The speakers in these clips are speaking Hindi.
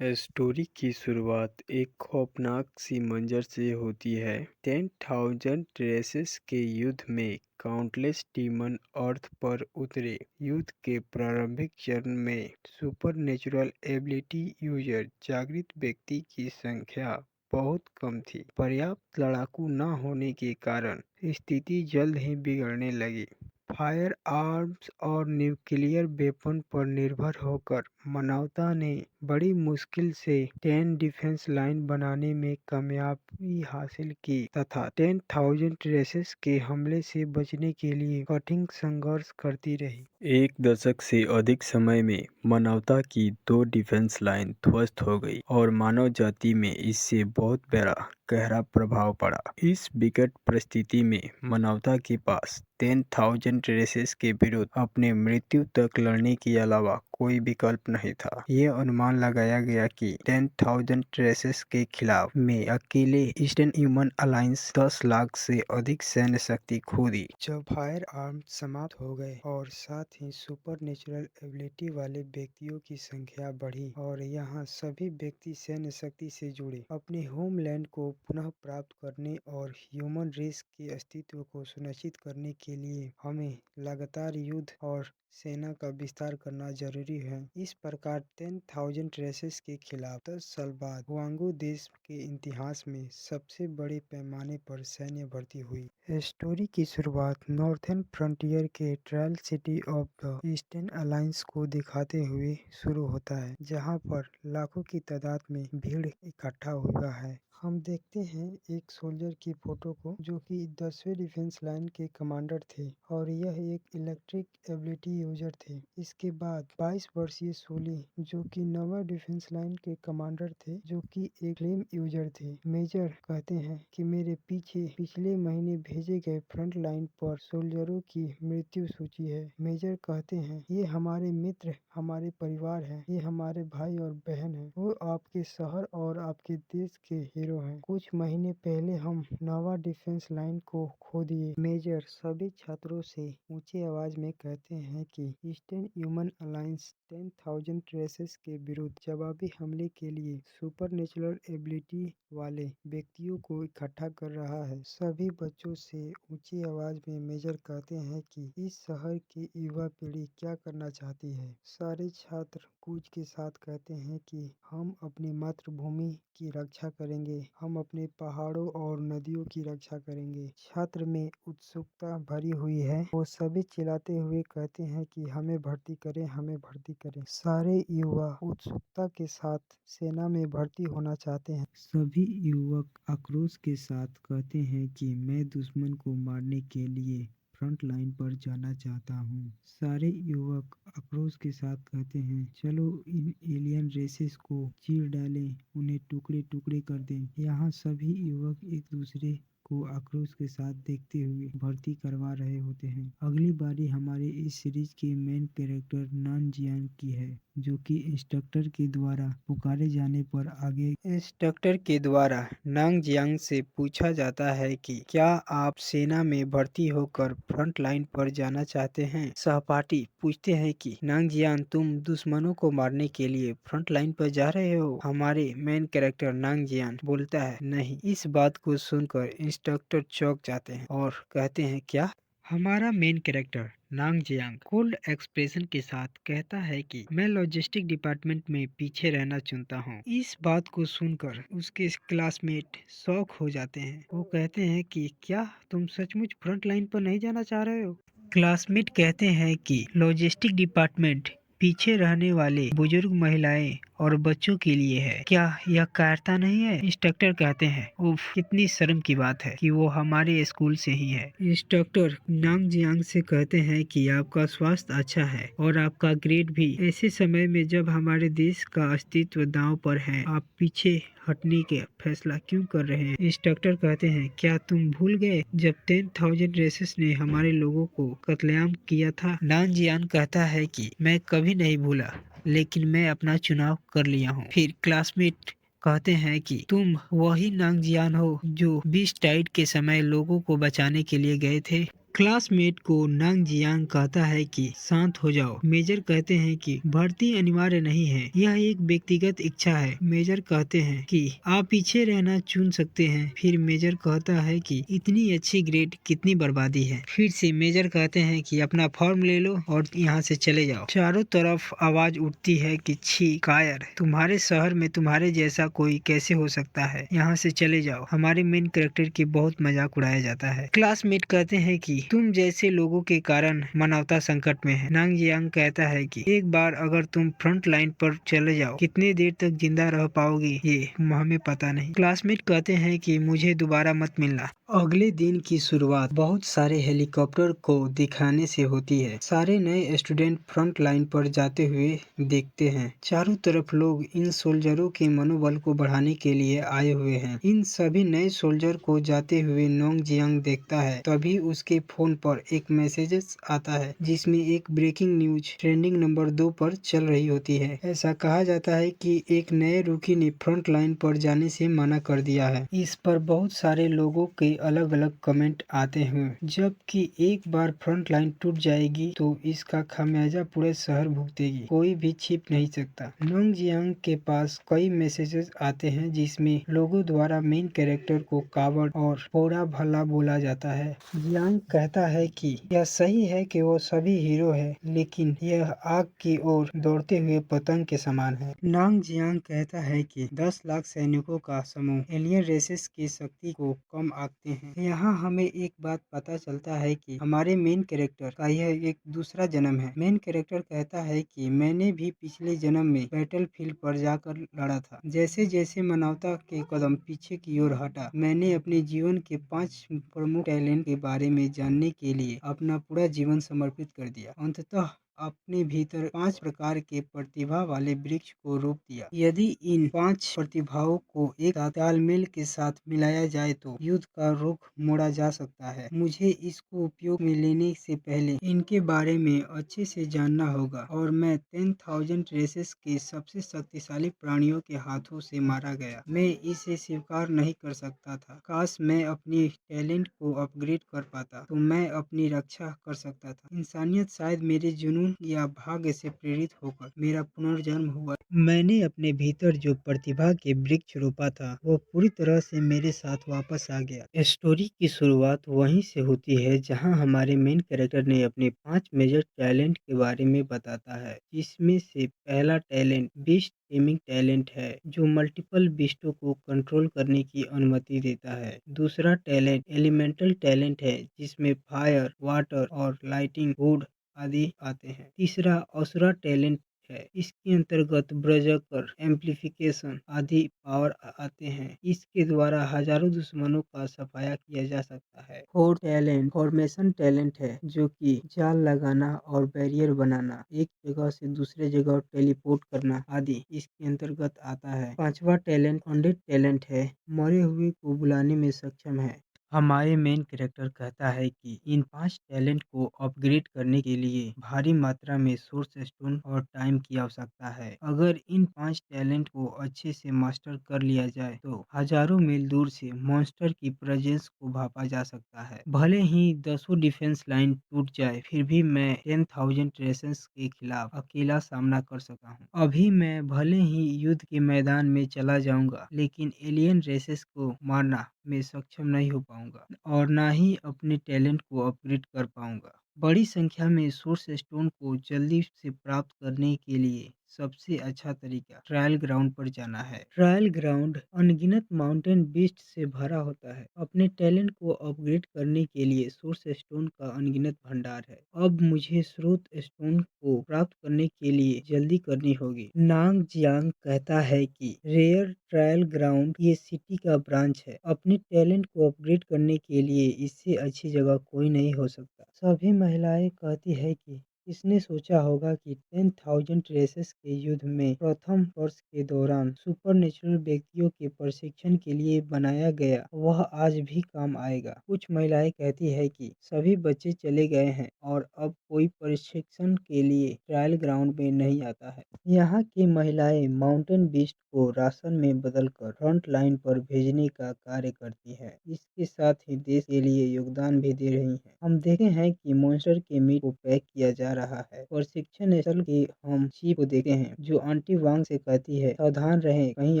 स्टोरी की शुरुआत एक खौफनाक सी मंजर से होती है। 10,000 रेसेस के युद्ध में काउंटलेस डीमन अर्थ पर उतरे। युद्ध के प्रारंभिक चरण में सुपरनेचुरल एबिलिटी यूजर जागृत व्यक्ति की संख्या बहुत कम थी। पर्याप्त लड़ाकू न होने के कारण स्थिति जल्द ही बिगड़ने लगी। फायर आर्म्स और न्यूक्लियर वेपन पर निर्भर होकर मानवता ने बड़ी मुश्किल से 10 डिफेंस लाइन बनाने में कामयाबी हासिल की तथा 10,000 रेसेस के हमले से बचने के लिए कठिन संघर्ष करती रही। एक दशक से अधिक समय में मानवता की 2 डिफेंस लाइन ध्वस्त हो गई और मानव जाति में इससे बहुत बड़ा गहरा प्रभाव पड़ा। इस विकट परिस्थिति में मानवता के पास 10,000 रेसेस के विरुद्ध अपने मृत्यु तक लड़ने के अलावा कोई विकल्प नहीं था। ये अनुमान लगाया गया कि 10,000 रेसेस के खिलाफ में अकेले ईस्टर्न ह्यूमन अलायंस 10 लाख से अधिक सैन्य शक्ति खो दी। जब फायर आर्म समाप्त हो गए और साथ ही सुपर नेचुरल एबिलिटी वाले व्यक्तियों की संख्या बढ़ी और यहाँ सभी व्यक्ति सैन्य शक्ति से जुड़े, अपने होमलैंड को पुनः प्राप्त करने और ह्यूमन रेस के अस्तित्व को सुनिश्चित करने के लिए हमें लगातार युद्ध और सेना का विस्तार करना जरूरी है। इस प्रकार 10,000 रेसेस के खिलाफ 10 साल बाद हुआंगू देश के इतिहास में सबसे बड़े पैमाने पर सैन्य भर्ती हुई। स्टोरी की शुरुआत नॉर्थर्न फ्रंटियर के trial city of the eastern alliance को दिखाते हुए शुरू होता है, जहां पर लाखों की तादाद में भीड़ इकट्ठा हुआ है। हम देखते हैं एक सोल्जर की फोटो को जो कि 10वीं डिफेंस लाइन के कमांडर थे और यह एक इलेक्ट्रिक एबिलिटी यूजर थे। इसके बाद 22 वर्षीय सोली जो कि 9वां डिफेंस लाइन के कमांडर थे, जो कि एक फ्लेम यूजर थे। मेजर कहते हैं कि मेरे पीछे पिछले महीने भेजे गए फ्रंट लाइन पर सोल्जरों की मृत्यु सूची है। मेजर कहते हैं ये हमारे मित्र, हमारे परिवार हैं, ये हमारे भाई और बहन हैं। वो आपके शहर और आपके देश के हीरो हैं। कुछ महीने पहले हम 9वां डिफेंस लाइन को खो दिए। मेजर सभी छात्रों से ऊंची आवाज में कहते हैं कि ईस्टर्न ह्यूमन अलायंस 10,000 रेसेस के विरुद्ध जवाबी हमले के लिए सुपरनेचुरल एबिलिटी वाले व्यक्तियों को इकट्ठा कर रहा है। सभी बच्चों से ऊंची आवाज में मेजर कहते हैं कि इस शहर की युवा पीढ़ी क्या करना चाहती है। सारे छात्र कूच के साथ कहते हैं कि हम अपनी मातृभूमि की रक्षा करेंगे, हम अपने पहाड़ों और नदियों की रक्षा करेंगे। छात्र में उत्सुकता भरी हुई है। वो सभी चिल्लाते हुए कहते हैं कि हमें भर्ती करें, हमें भर्ती करें। सारे युवा उत्सुकता के साथ सेना में भर्ती होना चाहते हैं। सभी युवक आक्रोश के साथ कहते हैं कि मैं दुश्मन को मारने के लिए फ्रंट लाइन पर जाना चाहता हूँ। सारे युवक आक्रोश के साथ कहते हैं चलो इन एलियन रेसेस को चीर डालें, उन्हें टुकड़े टुकड़े कर दें। यहाँ सभी युवक एक दूसरे को आक्रोश के साथ देखते हुए भर्ती करवा रहे होते हैं। अगली बारी हमारे इस सीरीज के मेन कैरेक्टर नान जियांग की है, जो कि इंस्ट्रक्टर के द्वारा पुकारे जाने पर आगे इंस्ट्रक्टर के द्वारा नांग जियांग से पूछा जाता है कि क्या आप सेना में भर्ती होकर फ्रंट लाइन पर जाना चाहते हैं। सहपाठी पूछते हैं कि नांग जियांग तुम दुश्मनों को मारने के लिए फ्रंट लाइन पर जा रहे हो। हमारे मेन कैरेक्टर नांग जियांग बोलता है नहीं। इस बात को सुनकर इंस्ट्रक्टर चौंक जाते हैं और कहते हैं क्या। हमारा मेन कैरेक्टर नांग जियांग कोल्ड एक्सप्रेशन के साथ कहता है कि मैं लॉजिस्टिक डिपार्टमेंट में पीछे रहना चुनता हूँ। इस बात को सुनकर उसके क्लासमेट शॉक हो जाते हैं। वो कहते हैं कि क्या तुम सचमुच फ्रंट लाइन पर नहीं जाना चाह रहे हो। क्लासमेट कहते हैं कि लॉजिस्टिक डिपार्टमेंट पीछे रहने वाले बुजुर्ग महिलाएं और बच्चों के लिए है, क्या यह कायरता नहीं है। इंस्ट्रक्टर कहते हैं उफ, कितनी शर्म की बात है कि वो हमारे स्कूल से ही है। इंस्ट्रक्टर नांग जियांग से कहते हैं कि आपका स्वास्थ्य अच्छा है और आपका ग्रेड भी। ऐसे समय में जब हमारे देश का अस्तित्व दांव पर है, आप पीछे हटने के फैसला क्यों कर रहे हैं। इंस्ट्रक्टर कहते हैं क्या तुम भूल गए जब 10,000 रेसेस ने हमारे लोगों को कत्लेआम किया था। नांग जियांग कहता है कि मैं कभी नहीं भूला, लेकिन मैं अपना चुनाव कर लिया हूँ। फिर क्लासमेट कहते हैं कि तुम वही नांग जियांग हो जो बीच टाइड के समय लोगों को बचाने के लिए गए थे। क्लासमेट को नांग जियांग कहता है कि शांत हो जाओ। मेजर कहते हैं कि भर्ती अनिवार्य नहीं है, यह एक व्यक्तिगत इच्छा है। मेजर कहते हैं कि आप पीछे रहना चुन सकते हैं। फिर मेजर कहता है कि इतनी अच्छी ग्रेड कितनी बर्बादी है। फिर से मेजर कहते हैं कि अपना फॉर्म ले लो और यहाँ से चले जाओ। चारों तरफ आवाज उठती है कि छी कायर, तुम्हारे शहर में तुम्हारे जैसा कोई कैसे हो सकता है, यहाँ से चले जाओ। हमारे मेन कैरेक्टर की बहुत मजाक उड़ाया जाता है। क्लासमेट कहते हैं कि तुम जैसे लोगों के कारण मानवता संकट में है। नांग जियांग कहता है कि एक बार अगर तुम फ्रंट लाइन पर चले जाओ, कितनी देर तक जिंदा रह पाओगे ये हमें पता नहीं। क्लासमेट कहते हैं कि मुझे दोबारा मत मिलना। अगले दिन की शुरुआत बहुत सारे हेलीकॉप्टर को दिखाने से होती है। सारे नए स्टूडेंट फ्रंट लाइन पर जाते हुए देखते हैं। चारों तरफ लोग इन सोल्जरों के मनोबल को बढ़ाने के लिए आए हुए हैं। इन सभी नए सोल्जर को जाते हुए नांग जियांग देखता है। तभी उसके फोन पर एक मैसेज आता है जिसमें एक ब्रेकिंग न्यूज ट्रेंडिंग नंबर 2 पर चल रही होती है। ऐसा कहा जाता है कि एक नए रूकी ने फ्रंट लाइन पर जाने से मना कर दिया है। इस पर बहुत सारे लोगों के अलग अलग कमेंट आते हैं। जबकि एक बार फ्रंट लाइन टूट जाएगी तो इसका खामियाजा पूरे शहर भुगतेगी, कोई भी छिप नहीं सकता। नांग जियांग के पास कई मैसेजेस आते हैं जिसमें लोगों द्वारा मेन कैरेक्टर को कावड़ और बुरा भला बोला जाता है। जियांग कहता है कि यह सही है कि वो सभी हीरो है, लेकिन यह आग की ओर दौड़ते हुए पतंग के समान है। नांग जियांग कहता है कि 10 लाख सैनिकों का समूह एलियन रेसेस की शक्ति को कम आंकते हैं। यहाँ हमें एक बात पता चलता है कि हमारे मेन कैरेक्टर का यह एक दूसरा जन्म है। मेन कैरेक्टर कहता है कि मैंने भी पिछले जन्म में बैटलफील्ड पर जाकर लड़ा था। जैसे जैसे मानवता के कदम पीछे की ओर हटा, मैंने अपने जीवन के 5 प्रमुख टैलेंट के बारे में जानने के लिए अपना पूरा जीवन समर्पित कर दिया। अंततः अपने भीतर 5 प्रकार के प्रतिभा वाले वृक्ष को रोप दिया। यदि इन 5 प्रतिभाओं को एक तालमेल के साथ मिलाया जाए तो युद्ध का रुख मोड़ा जा सकता है। मुझे इसको उपयोग में लेने से पहले इनके बारे में अच्छे से जानना होगा और मैं 10,000 रेसेस के सबसे शक्तिशाली प्राणियों के हाथों से मारा गया। मैं इसे स्वीकार नहीं कर सकता था। काश मैं अपनी टैलेंट को अपग्रेड कर पाता तो मैं अपनी रक्षा कर सकता था। इंसानियत शायद मेरे जुनून या भाग्य से प्रेरित होकर मेरा पुनर्जन्म हुआ। मैंने अपने भीतर जो प्रतिभा के वृक्ष रोपा था वो पूरी तरह से मेरे साथ वापस आ गया। स्टोरी की शुरुआत वहीं से होती है जहां हमारे मेन कैरेक्टर ने अपने 5 मेजर टैलेंट के बारे में बताता है, जिसमें से पहला टैलेंट बीस्ट टेमिंग टैलेंट है जो मल्टीपल बीस्टों को कंट्रोल करने की अनुमति देता है। दूसरा टैलेंट एलिमेंटल टैलेंट है जिसमें फायर, वाटर और लाइटिंग, वुड आदि आते हैं। तीसरा असुरा टैलेंट है, इसके अंतर्गत ब्रजकर, एम्प्लीफिकेशन आदि पावर आते हैं। इसके द्वारा हजारों दुश्मनों का सफाया किया जा सकता है। फोर्थ टैलेंट फॉर्मेशन टैलेंट है जो कि जाल लगाना और बैरियर बनाना, एक जगह से दूसरे जगह टेलीपोर्ट करना आदि इसके अंतर्गत आता है। पांचवा टैलेंट अनडेड टैलेंट है, मरे हुए को बुलाने में सक्षम है। हमारे मेन कैरेक्टर कहता है कि इन 5 टैलेंट को अपग्रेड करने के लिए भारी मात्रा में सोर्स स्टोन और टाइम की आवश्यकता है। अगर इन 5 टैलेंट को अच्छे से मास्टर कर लिया जाए तो हजारों मील दूर से मॉन्स्टर की प्रेजेंस को भापा जा सकता है। भले ही 10 डिफेंस लाइन टूट जाए, फिर भी मैं 10,000 रेसेस के खिलाफ अकेला सामना कर सका हूँ। अभी मैं भले ही युद्ध के मैदान में चला जाऊंगा, लेकिन एलियन रेसेस को मारना में सक्षम नहीं हो पाऊंगा और ना ही अपने टैलेंट को अपग्रेड कर पाऊंगा। बड़ी संख्या में सोर्स स्टोन को जल्दी से प्राप्त करने के लिए सबसे अच्छा तरीका ट्रायल ग्राउंड पर जाना है। ट्रायल ग्राउंड अनगिनत माउंटेन बीस्ट से भरा होता है। अपने टैलेंट को अपग्रेड करने के लिए सोर्स स्टोन का अनगिनत भंडार है। अब मुझे स्रोत स्टोन को प्राप्त करने के लिए जल्दी करनी होगी। नांग जियांग कहता है कि रेयर ट्रायल ग्राउंड ये सिटी का ब्रांच है। अपने टैलेंट को अपग्रेड करने के लिए इससे अच्छी जगह कोई नहीं हो सकता। सभी महिलाएं कहती है कि किसने सोचा होगा कि 10,000 रेसेस के युद्ध में प्रथम वर्ष के दौरान सुपरनेचुरल व्यक्तियों के प्रशिक्षण के लिए बनाया गया वह आज भी काम आएगा। कुछ महिलाएं कहती है कि सभी बच्चे चले गए हैं और अब कोई प्रशिक्षण के लिए ट्रायल ग्राउंड में नहीं आता है। यहाँ की महिलाएं माउंटेन बीस्ट को राशन में बदलकर फ्रंट लाइन पर भेजने का कार्य करती है। इसके साथ ही देश के लिए योगदान भी दे रही है। हम देखते हैं कि मॉन्स्टर के मीट को पैक किया जा रहा है। प्रशिक्षण स्थल के हम चीफ को देखते हैं जो आंटी वांग से कहती है सावधान रहें कहीं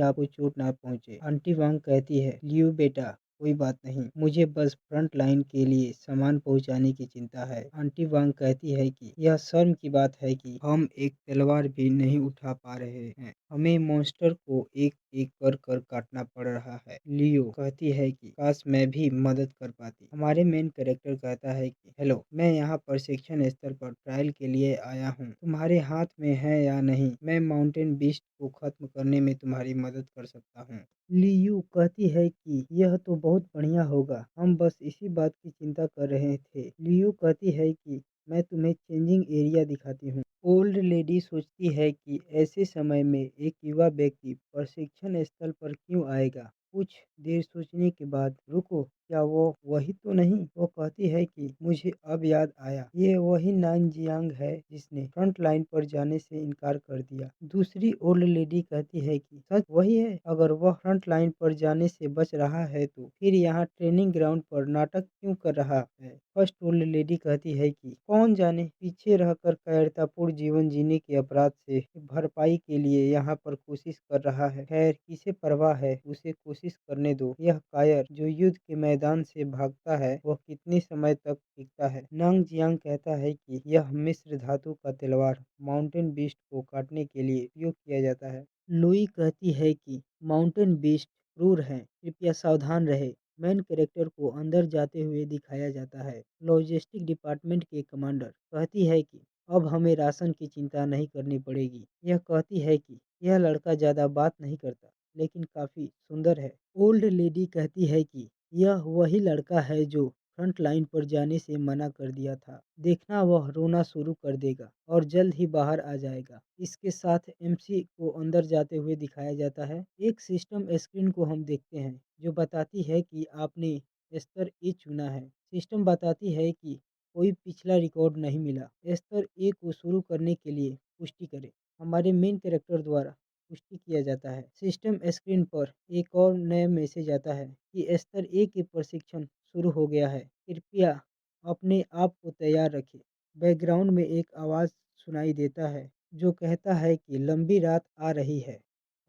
आपको चोट ना पहुंचे। आंटी वांग कहती है लियो बेटा कोई बात नहीं, मुझे बस फ्रंट लाइन के लिए सामान पहुंचाने की चिंता है। आंटी वांग कहती है कि यह शर्म की बात है कि हम एक तलवार भी नहीं उठा पा रहे हैं, हमें मॉन्स्टर को एक एक कर कर काटना पड़ रहा है। लियो कहती है कि काश मैं भी मदद कर पाती। हमारे मेन कैरेक्टर कहता है कि हेलो, मैं यहाँ प्रशिक्षण स्थल पर ट्रायल के लिए आया हूँ, तुम्हारे हाथ में है या नहीं, मैं माउंटेन बीस्ट को खत्म करने में तुम्हारी मदद कर सकता हूँ। लियू कहती है कि यह तो बहुत बढ़िया होगा, हम बस इसी बात की चिंता कर रहे थे। लियू कहती है कि मैं तुम्हें चेंजिंग एरिया दिखाती हूँ। ओल्ड लेडी सोचती है कि ऐसे समय में एक युवा व्यक्ति प्रशिक्षण स्थल पर क्यों आएगा। कुछ देर सोचने के बाद रुको, क्या वो वही तो नहीं। वो कहती है कि मुझे अब याद आया, ये वही नान जियांग है जिसने फ्रंट लाइन पर जाने से इनकार कर दिया। दूसरी ओल्ड लेडी कहती है कि सच वही है, अगर वह फ्रंट लाइन पर जाने से बच रहा है तो फिर यहाँ ट्रेनिंग ग्राउंड पर नाटक क्यों कर रहा है। फर्स्ट ओल्ड लेडी कहती है कि कौन जाने पीछे रहकर कायरतापूर्ण जीवन जीने के अपराध से भरपाई के लिए यहाँ पर कोशिश कर रहा है। खैर किसे परवाह है, उसे कोशिश करने दो। यह कायर जो युद्ध के मैदान से भागता है वह कितने समय तक टिकता है। नांग जियांग कहता है कि यह मिश्र धातु का तलवार माउंटेन बीस्ट को काटने के लिए उपयोग किया जाता है। लुई कहती है कि माउंटेन बीस्ट क्रूर है, कृपया सावधान रहे। मेन कैरेक्टर को अंदर जाते हुए दिखाया जाता है। लॉजिस्टिक डिपार्टमेंट के कमांडर कहती है कि अब हमें राशन की चिंता नहीं करनी पड़ेगी। यह कहती है कि यह लड़का ज़्यादा बात नहीं करता लेकिन काफ़ी सुंदर है। ओल्ड लेडी कहती है कि यह वही लड़का है जो फ्रंट लाइन पर जाने से मना कर दिया था। देखना वह रोना शुरू कर देगा और जल्द ही बाहर आ जाएगा। इसके साथ एमसी को अंदर जाते हुए दिखाया जाता है। एक सिस्टम स्क्रीन को हम देखते हैं जो बताती है कि आपने स्तर ए चुना है। सिस्टम बताती है कि कोई पिछला रिकॉर्ड नहीं मिला। स्तर ए को शुरू करने के लिए पुष्टि करें। हमारे मेन कैरेक्टर द्वारा पुष्टि किया जाता है। सिस्टम स्क्रीन पर एक और नया मैसेज आता है कि स्तर ए के प्रशिक्षण शुरू हो गया है, कृपया अपने आप को तैयार रखें। बैकग्राउंड में एक आवाज़ सुनाई देता है जो कहता है कि लंबी रात आ रही है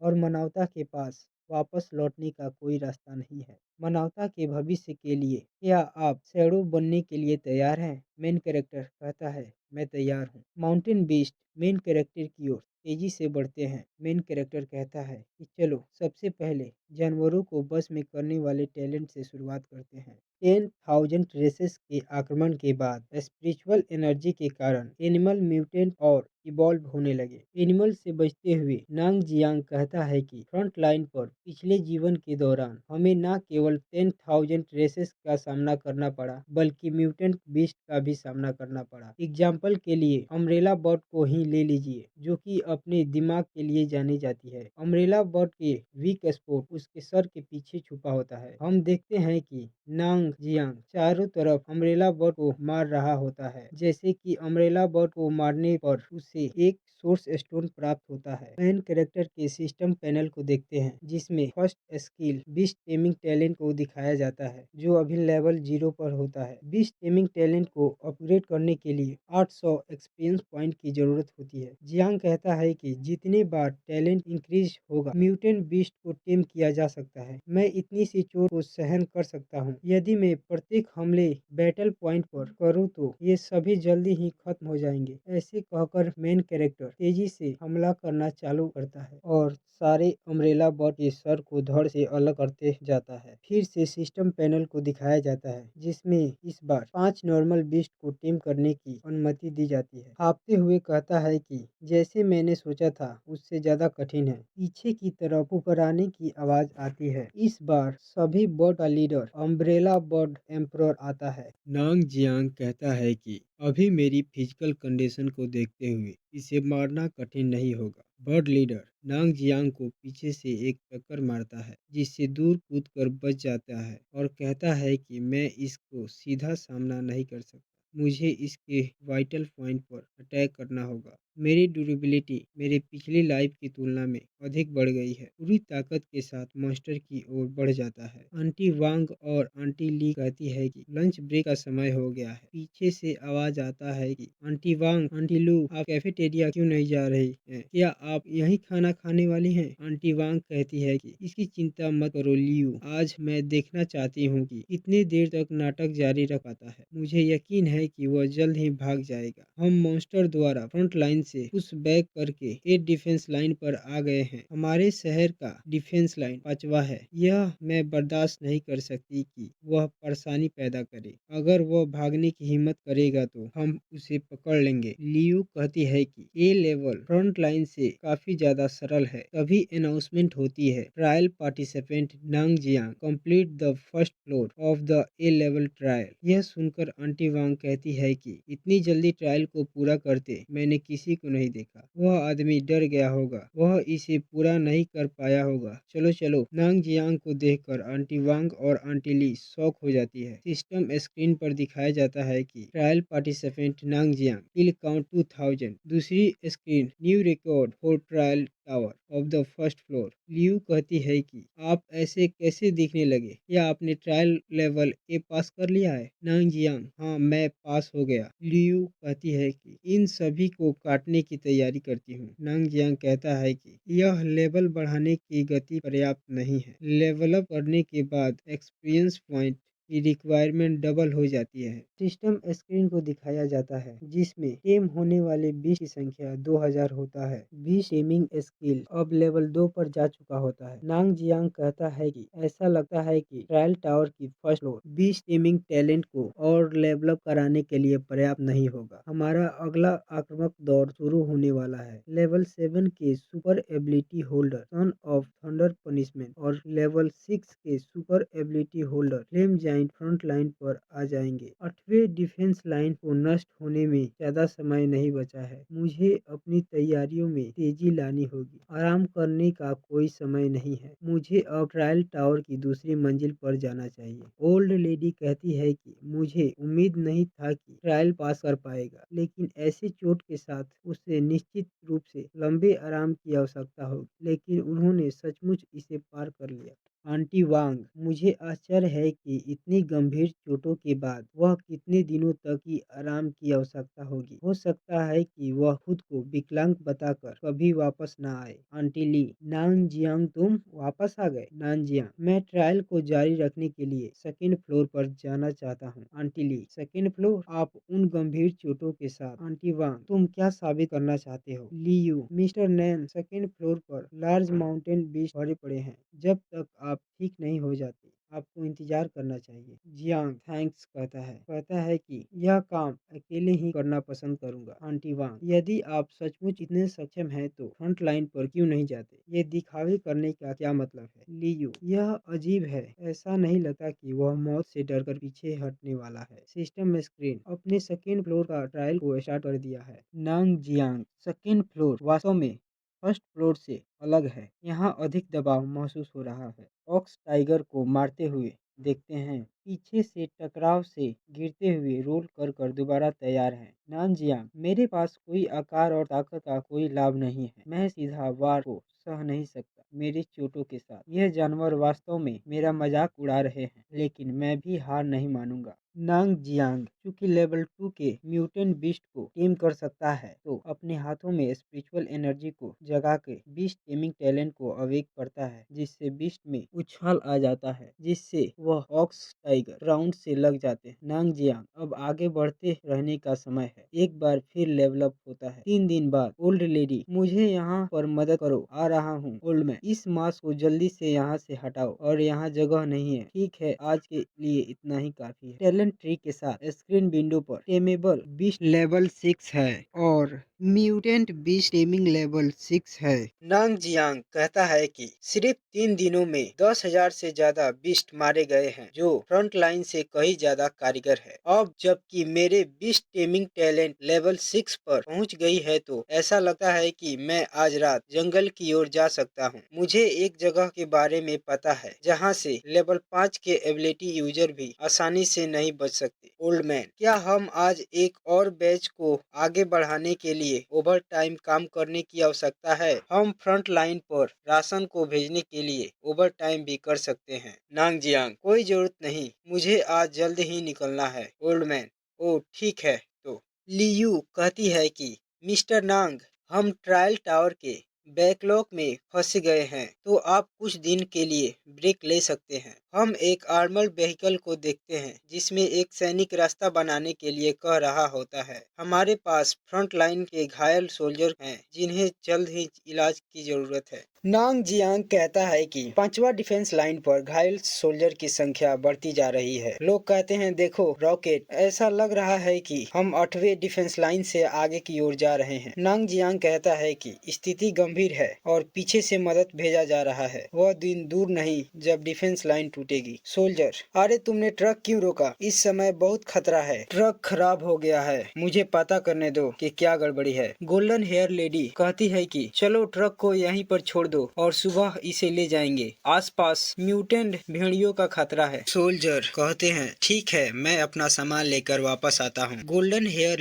और मानवता के पास वापस लौटने का कोई रास्ता नहीं है। मानवता के भविष्य के लिए क्या आप शैडो बनने के लिए तैयार हैं? मेन कैरेक्टर कहता है मैं तैयार हूँ। माउंटेन बीस्ट मेन कैरेक्टर की ओर तेजी से बढ़ते हैं। मेन कैरेक्टर कहता है कि चलो सबसे पहले जानवरों को बस में करने वाले टैलेंट से शुरुआत करते हैं। 10,000 रेसेस के आक्रमण के बाद स्पिरिचुअल एनर्जी के कारण एनिमल म्यूटेंट और इवॉल्व होने लगे। एनिमल से बचते हुए नांग जियांग कहता है कि फ्रंट लाइन पर पिछले जीवन के दौरान हमें न केवल 10,000 रेसेस का सामना करना पड़ा बल्कि म्यूटेंट बीस्ट का भी सामना करना पड़ा। एग्जाम्पल के लिए अम्ब्रेला बर्ड को ही ले लीजिए जो कि अपने दिमाग के लिए जानी जाती है। अम्ब्रेला बर्ड के वीक स्पॉट उसके सर के पीछे छुपा होता है। हम देखते हैं कि नांग जियांग चारों तरफ अम्ब्रेला बर्ड को मार रहा होता है, जैसे कि अम्ब्रेला बर्ड को मारने पर उसे एक सोर्स स्टोन प्राप्त होता है। मेन कैरेक्टर के सिस्टम पैनल को देखते हैं जिसमें first skill beast taming talent को दिखाया जाता है जो अभी लेवल 0 पर होता है। बीस्ट टेमिंग टैलेंट को अपग्रेड करने के लिए 800 एक्सपीरियंस पॉइंट की जरूरत होती है। जियांग कहता है कि जितने बार टैलेंट इंक्रीज होगा म्यूटेंट बीस्ट को टेम किया जा सकता है। मैं इतनी सी चोट को सहन कर सकता हूँ। यदि मैं प्रत्येक हमले बैटल पॉइंट पर करूँ तो ये सभी जल्दी ही खत्म हो जाएंगे। ऐसे कहकर मेन कैरेक्टर तेजी से हमला करना चालू करता है और सारे अम्ब्रेला बॉट के सर को धड़ से अलग करते जाता है। फिर से सिस्टम पैनल को दिखाया जाता है जिसमें इस बार 5 नॉर्मल बीस्ट को टेम करने की अनुमति दी जाती है। हाँफते हुए कहता है कि जैसे मैंने मैंने सोचा था उससे ज्यादा कठिन है। पीछे की तरफ फुकराने की आवाज आती है। इस बार सभी बर्ड का लीडर अम्ब्रेला बर्ड एम्परर आता है। नांग जियांग कहता है कि अभी मेरी फिजिकल कंडीशन को देखते हुए इसे मारना कठिन नहीं होगा। बर्ड लीडर नांग जियांग को पीछे से एक टक्कर मारता है जिससे दूर कूद कर बच जाता है और कहता है कि मैं इसको सीधा सामना नहीं कर सकता, मुझे इसके वाइटल पॉइंट पर अटैक करना होगा। मेरी ड्यूरेबिलिटी मेरे पिछली लाइफ की तुलना में अधिक बढ़ गई है। पूरी ताकत के साथ मॉन्स्टर की ओर बढ़ जाता है। आंटी वांग और आंटी ली कहती है कि लंच ब्रेक का समय हो गया है। पीछे से आवाज आता है कि आंटी वांग, आंटी लू, आप कैफेटेरिया क्यों नहीं जा रही हैं? क्या आप यहीं खाना खाने वाली हैं? आंटी वांग कहती है कि इसकी चिंता मत करो लियू, आज मैं देखना चाहती हूँ कि कितनी देर तक नाटक जारी रख पाता है। मुझे यकीन है कि वह जल्द ही भाग जाएगा। हम मॉन्स्टर द्वारा फ्रंट लाइन से पुश बैक करके एयर डिफेंस लाइन पर आ गए हैं। हमारे शहर का डिफेंस लाइन 5वां है। यह मैं बर्दाश्त नहीं कर सकती कि वह परेशानी पैदा करे। अगर वह भागने की हिम्मत करेगा तो हम उसे पकड़ लेंगे। लियू कहती है कि ए लेवल फ्रंट लाइन से काफी ज्यादा सरल है। तभी अनाउंसमेंट होती है, ट्रायल पार्टिसिपेंट नांग Jiang complete the first floor of the A level trial. यह सुनकर आंटी वांग कहती है कि इतनी जल्दी ट्रायल को पूरा करते मैंने किसी को नहीं देखा। वह आदमी डर गया होगा, वह इसे पूरा नहीं कर पाया होगा। चलो चलो। नांग जियांग को देखकर आंटी वांग और आंटी ली शॉक हो जाती है। सिस्टम स्क्रीन पर दिखाया जाता है कि ट्रायल पार्टिसिपेंट नांग जियांग किल काउंट 2000। दूसरी screen new record for trial tower of the first floor. Liu कहती है कि आप ऐसे कैसे दिखने लगे? क्या आपने ट्रायल लेवल ए पास कर लिया है? नांग जियांग, हाँ मैं पास हो गया। लियू कहती है कि इन सभी को काटने की तैयारी करती हूँ। नांग जियांग कहता है कि यह लेवल बढ़ाने की गति पर्याप्त नहीं है। लेवल अप करने के बाद एक्सपीरियंस पॉइंट की रिक्वायरमेंट डबल हो जाती है। सिस्टम स्क्रीन को दिखाया जाता है जिसमें टेम होने वाले बीस्ट की संख्या 2000 होता है। बीस्ट टेमिंग स्किल अब लेवल 2 पर जा चुका होता है। नांग जियांग कहता है कि ऐसा लगता है कि ट्रायल टावर की first floor beast taming talent को और लेवल अप कराने के लिए पर्याप्त नहीं होगा। हमारा अगला आक्रामक दौर शुरू होने वाला है। लेवल 7 के super ability holder son of thunder punishment और लेवल 6 के super ability holder flame giant front line पर आ जाएंगे। 8वें डिफेंस लाइन को नष्ट होने में ज्यादा समय नहीं बचा है। मुझे अपनी तैयारियों में तेजी लानी होगी। आराम करने का कोई समय नहीं है। मुझे अब ट्रायल टावर की दूसरी मंजिल पर जाना चाहिए। ओल्ड लेडी कहती है कि मुझे उम्मीद नहीं था कि ट्रायल पास कर पाएगा, लेकिन ऐसी चोट के साथ उसे निश्चित रूप से लंबे आराम की आवश्यकता होगी। लेकिन उन्होंने सचमुच इसे पार कर लिया। आंटी वांग, मुझे आश्चर्य है कि इतनी गंभीर चोटों के बाद वह कितने दिनों तक की आराम की आवश्यकता होगी। हो सकता है कि वह खुद को विकलांग बताकर कभी वापस ना आए। आंटी ली, नांग जियांग तुम वापस आ गए। नांग जियांग, मैं ट्रायल को जारी रखने के लिए सेकेंड फ्लोर पर जाना चाहता हूँ। आंटी ली, सेकेंड फ्लोर? आप उन गंभीर चोटों के साथ? आंटी वांग, तुम क्या साबित करना चाहते हो? Lee Yu, mister Nain, second floor पर लार्ज माउंटेन बीस्ट भरे पड़े हैं। जब तक आप ठीक नहीं हो जाते आपको इंतजार करना चाहिए। जियांग थैंक्स कहता है कि यह काम अकेले ही करना पसंद करूंगा। आंटी वांग, यदि आप सचमुच इतने सक्षम हैं तो फ्रंट लाइन पर क्यों नहीं जाते? ये दिखावे करने का क्या मतलब है? लियू, यह अजीब है, ऐसा नहीं लगता कि वह मौत से डरकर पीछे हटने वाला है। सिस्टम स्क्रीन अपने सेकेंड फ्लोर का ट्रायल को स्टार्ट कर दिया है। नांग जियांग, सेकेंड फ्लोर वास्तव में फर्स्ट फ्लोर से अलग है। यहाँ अधिक दबाव महसूस हो रहा है। ऑक्स टाइगर को मारते हुए देखते हैं। पीछे से टकराव से गिरते हुए रोल कर कर दोबारा तैयार है। नानजियांग, मेरे पास कोई आकार और ताकत का कोई लाभ नहीं है। मैं सीधा वार को सह नहीं सकता मेरी चोटों के साथ। यह जानवर वास्तव में मेरा मजाक उड़ा रहे हैं, लेकिन मैं भी हार नहीं मानूंगा। नांग जियांग चूंकि लेवल 2 के म्यूटेंट बीस्ट को टेम कर सकता है, तो अपने हाथों में स्पिरिचुअल एनर्जी को जगा के बीस्ट टेमिंग टैलेंट को अवेक करता है, जिससे बीस्ट में उछाल आ जाता है, जिससे वह ऑक्स टाइगर राउंड से लग जाते हैं। नांग जियांग, अब आगे बढ़ते रहने का समय है। एक बार फिर लेवल अप होता है। 3 दिन बाद, ओल्ड लेडी, मुझे यहाँ पर मदद करो, आ रहा हूँ। ओल्ड मैन, इस मास्क को जल्दी से यहाँ से हटाओ, और यहाँ जगह नहीं है। ठीक है, आज के लिए इतना ही काफी है। टैलेंट ट्री के साथ स्क्रीन विंडो पर टेमेबल बीस्ट लेवल 6 है और म्यूटेंट बीस्ट टेमिंग लेवल 6 है। नांग जियांग कहता है कि सिर्फ 3 दिनों में 10,000 से ज्यादा बीस्ट मारे गए हैं, जो फ्रंट लाइन से कहीं ज्यादा कारीगर है। अब जबकि मेरे बीस्ट टेमिंग टैलेंट लेवल 6 पर पहुंच गई है, तो ऐसा लगता है कि मैं आज रात जंगल की ओर जा सकता हूं। मुझे एक जगह के बारे में पता है जहां से लेवल 5 के एबिलिटी यूजर भी आसानी से नहीं बच सकते। ओल्ड मैन, क्या हम आज एक और बैच को आगे बढ़ाने के लिए ओवर टाइम काम करने की आवश्यकता है? हम फ्रंट लाइन पर राशन को भेजने के लिए ओवर टाइम भी कर सकते हैं। नांग जियांग, कोई जरूरत नहीं, मुझे आज जल्द ही निकलना है। ओल्ड मैन, ओ ठीक है तो। लियू कहती है कि मिस्टर नांग, हम ट्रायल टावर के बैकलॉग में फंस गए हैं, तो आप कुछ दिन के लिए ब्रेक ले सकते हैं। हम एक आर्मर्ड व्हीकल को देखते हैं जिसमें एक सैनिक रास्ता बनाने के लिए कह रहा होता है। हमारे पास फ्रंट लाइन के घायल सोल्जर हैं जिन्हें जल्द ही इलाज की जरूरत है। नांग जियांग कहता है कि 5वां डिफेंस लाइन पर घायल सोल्जर की संख्या बढ़ती जा रही है। लोग कहते हैं, देखो रॉकेट, ऐसा लग रहा है कि हम 8वें डिफेंस लाइन से आगे की ओर जा रहे हैं। नांग जियांग कहता है कि स्थिति गंभीर है और पीछे से मदद भेजा जा रहा है। वह दिन दूर नहीं जब डिफेंस लाइन टूटेगी। सोल्जर, अरे तुमने ट्रक क्यों रोका? इस समय बहुत खतरा है। ट्रक खराब हो गया है, मुझे पता करने दो कि क्या गड़बड़ी है। गोल्डन हेयर लेडी कहती है कि चलो ट्रक को यहीं पर छोड़ दो और सुबह इसे ले जाएंगे। आसपास म्यूटेंट भेड़ियों का खतरा है। सोल्जर कहते हैं, ठीक है, मैं अपना सामान लेकर वापस आता हूँ। गोल्डन हेयर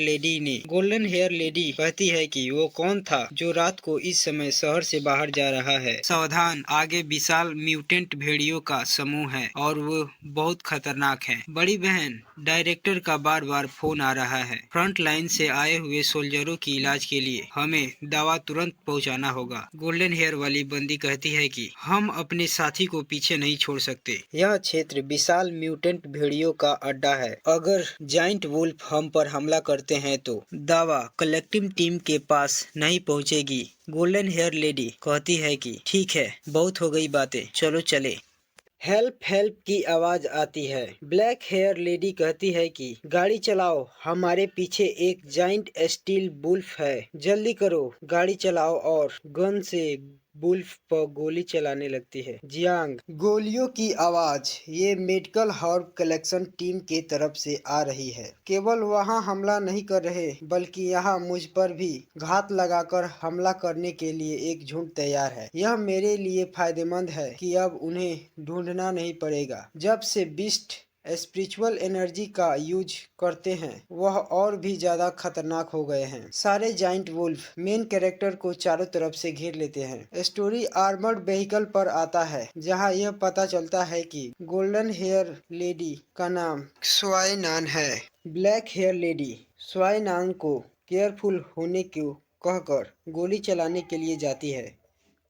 लेडी कहती है कि वो कौन था जो रात को इस समय शहर से बाहर जा रहा है? सावधान, आगे विशाल म्यूटेंट भेड़ियों का समूह है और वो बहुत खतरनाक है। बड़ी बहन, डायरेक्टर का बार बार फोन आ रहा है। फ्रंट लाइन से आए हुए सोल्जरों की इलाज के लिए हमें दवा तुरंत पहुंचाना होगा। गोल्डन हेयर वाली बंदी कहती है कि हम अपने साथी को पीछे नहीं छोड़ सकते। यह क्षेत्र विशाल म्यूटेंट भेड़ियों का अड्डा है। अगर जाइंट वुल्फ हम पर हमला करते हैं तो दावा कलेक्टिव टीम के पास नहीं पहुंचेगी। गोल्डन हेयर लेडी कहती है कि ठीक है, बहुत हो गई बातें, चलो चले। हेल्प हेल्प की आवाज आती है। ब्लैक हेयर लेडी कहती है कि गाड़ी चलाओ, हमारे पीछे एक जाइंट स्टील वुल्फ है, जल्दी करो, गाड़ी चलाओ। और गन से वुल्फ पर गोली चलाने लगती है। जियांग, गोलियों की आवाज, ये मेडिकल हर्ब कलेक्शन टीम के तरफ से आ रही है। केवल वहाँ हमला नहीं कर रहे, बल्कि यहाँ मुझ पर भी घात लगाकर हमला करने के लिए एक झुंड तैयार है। यह मेरे लिए फायदेमंद है कि अब उन्हें ढूंढना नहीं पड़ेगा। जब से बीस्ट स्पिरिचुअल एनर्जी का यूज करते हैं, वह और भी ज्यादा खतरनाक हो गए हैं। सारे जाइंट वुल्फ मेन कैरेक्टर को चारों तरफ से घेर लेते हैं। स्टोरी आर्मर्ड व्हीकल पर आता है, जहां यह पता चलता है कि गोल्डन हेयर लेडी का नाम स्वाइनान है। ब्लैक हेयर लेडी स्वाइनान को केयरफुल होने को कहकर गोली चलाने के लिए जाती है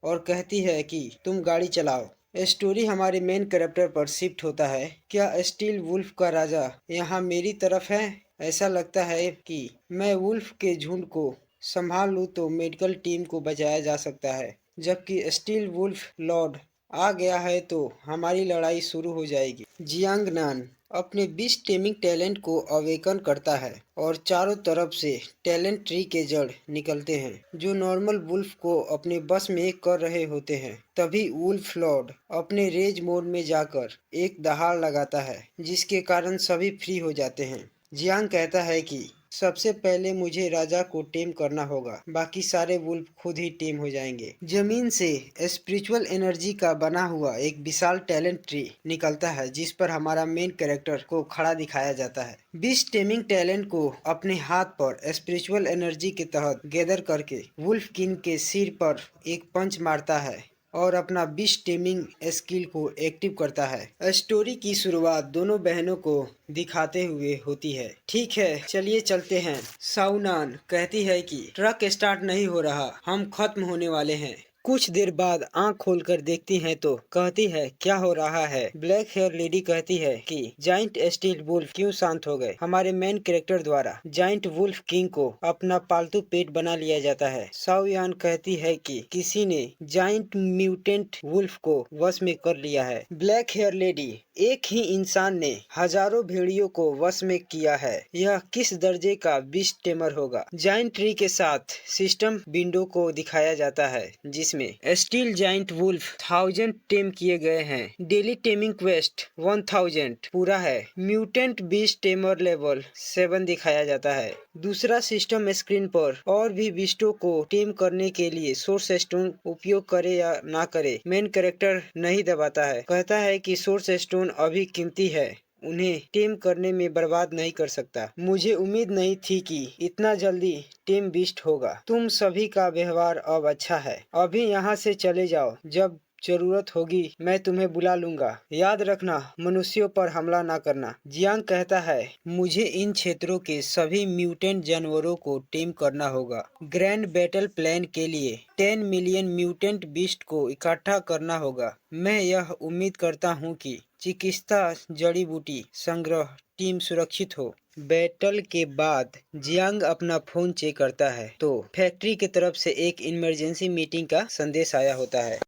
और कहती है कि तुम गाड़ी चलाओ। स्टोरी हमारे मेन कैरेक्टर पर शिफ्ट होता है। क्या स्टील वुल्फ का राजा यहाँ मेरी तरफ है? ऐसा लगता है कि मैं वुल्फ के झुंड को संभाल लूँ तो मेडिकल टीम को बचाया जा सकता है, जबकि स्टील वुल्फ लॉर्ड आ गया है तो हमारी लड़ाई शुरू हो जाएगी। जियांग नान अपने बीस्ट टेमिंग टैलेंट को अवेकन करता है और चारों तरफ से टैलेंट ट्री के जड़ निकलते हैं जो नॉर्मल वुल्फ को अपने बस में कर रहे होते हैं। तभी वुल्फ लॉर्ड अपने रेज मोड में जाकर एक दहाड़ लगाता है, जिसके कारण सभी फ्री हो जाते हैं। जियांग कहता है कि सबसे पहले मुझे राजा को टेम करना होगा, बाकी सारे वुल्फ खुद ही टेम हो जाएंगे। जमीन से स्पिरिचुअल एनर्जी का बना हुआ एक विशाल टैलेंट ट्री निकलता है, जिस पर हमारा मेन कैरेक्टर को खड़ा दिखाया जाता है। बीस्ट टेमिंग टैलेंट को अपने हाथ पर स्पिरिचुअल एनर्जी के तहत गैदर करके वुल्फ किंग के सिर पर एक पंच मारता है और अपना बीस्ट टेमिंग स्किल को एक्टिव करता है। स्टोरी की शुरुआत दोनों बहनों को दिखाते हुए होती है। ठीक है, चलिए चलते हैं। साउनान कहती है कि ट्रक स्टार्ट नहीं हो रहा, हम खत्म होने वाले हैं। कुछ देर बाद आंख खोलकर देखती है तो कहती है क्या हो रहा है। ब्लैक हेयर लेडी कहती है कि जाइंट स्टील वुल्फ क्यों शांत हो गए। हमारे मेन कैरेक्टर द्वारा जाइंट वुल्फ किंग को अपना पालतू पेट बना लिया जाता है। साओ यान कहती है कि किसी ने जाइंट म्यूटेंट वुल्फ को वश में कर लिया है। ब्लैक हेयर लेडी, एक ही इंसान ने हजारों भेड़ियों को वश में किया है। यह किस दर्जे का बीस्ट टेमर होगा। जाइंट ट्री के साथ सिस्टम विंडो को दिखाया जाता है जिसमें स्टील जाइंट वुल्फ 1000 टेम किए गए हैं। डेली टेमिंग क्वेस्ट 1000 पूरा है। म्यूटेंट बीस्ट टेमर लेवल 7 दिखाया जाता है। दूसरा सिस्टम स्क्रीन पर और भी बीस्टों को टेम करने के लिए सोर्स स्टोन उपयोग करे या ना करे, मेन कैरेक्टर नहीं दबाता है। कहता है कि सोर्स स्टोन अभी कीमती है, उन्हें टेम करने में बर्बाद नहीं कर सकता। मुझे उम्मीद नहीं थी कि इतना जल्दी टेम बीस्ट होगा। तुम सभी का व्यवहार अब अच्छा है। अभी यहाँ से चले जाओ, जब जरूरत होगी मैं तुम्हें बुला लूंगा। याद रखना मनुष्यों पर हमला ना करना। जियांग कहता है मुझे इन क्षेत्रों के सभी म्यूटेंट जानवरों को टेम करना होगा। ग्रैंड बैटल प्लान के लिए 10 मिलियन म्यूटेंट बीस्ट को इकट्ठा करना होगा। मैं यह उम्मीद करता हूँ कि चिकित्सा जड़ी बूटी संग्रह टीम सुरक्षित हो। बैटल के बाद जियांग अपना फोन चेक करता है तो फैक्ट्री की तरफ से एक इमरजेंसी मीटिंग का संदेश आया होता है।